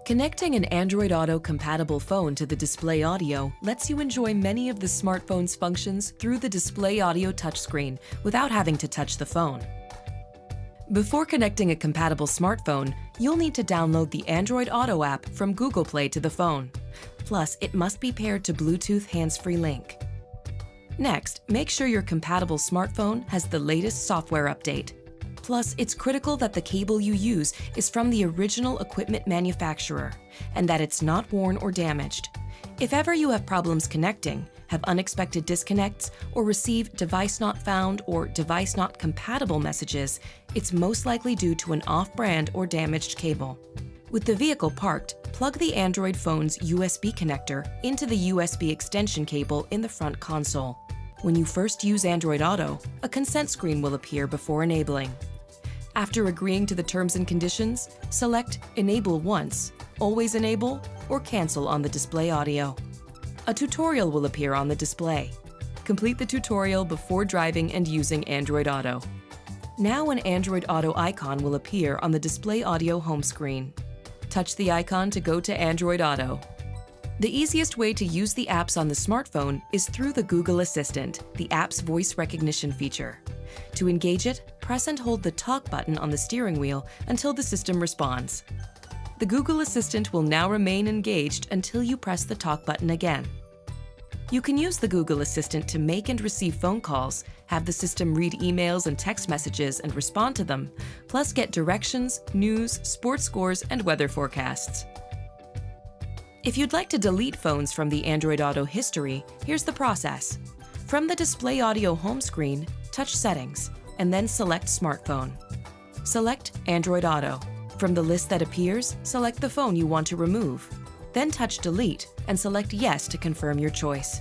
Connecting an Android Auto compatible phone to the display audio lets you enjoy many of the smartphone's functions through the display audio touchscreen without having to touch the phone. Before connecting a compatible smartphone, you'll need to download the Android Auto app from Google Play to the phone. Plus, it must be paired to Bluetooth HandsFreeLink. Next, make sure your compatible smartphone has the latest software update. Plus, it's critical that the cable you use is from the original equipment manufacturer and that it's not worn or damaged. If ever you have problems connecting, have unexpected disconnects, or receive device not found or device not compatible messages, it's most likely due to an off-brand or damaged cable. With the vehicle parked, plug the Android phone's USB connector into the USB extension cable in the front console. When you first use Android Auto, a consent screen will appear before enabling. After agreeing to the terms and conditions, select Enable Once, Always Enable, or Cancel on the display audio. A tutorial will appear on the display. Complete the tutorial before driving and using Android Auto. Now an Android Auto icon will appear on the display audio home screen. Touch the icon to go to Android Auto. The easiest way to use the apps on the smartphone is through the Google Assistant, the app's voice recognition feature. To engage it, press and hold the talk button on the steering wheel until the system responds. The Google Assistant will now remain engaged until you press the talk button again. You can use the Google Assistant to make and receive phone calls, have the system read emails and text messages and respond to them, plus get directions, news, sports scores, and weather forecasts. If you'd like to delete phones from the Android Auto history, here's the process. From the display audio home screen, touch Settings, and then select Smartphone. Select Android Auto. From the list that appears, select the phone you want to remove. Then touch Delete and select Yes to confirm your choice.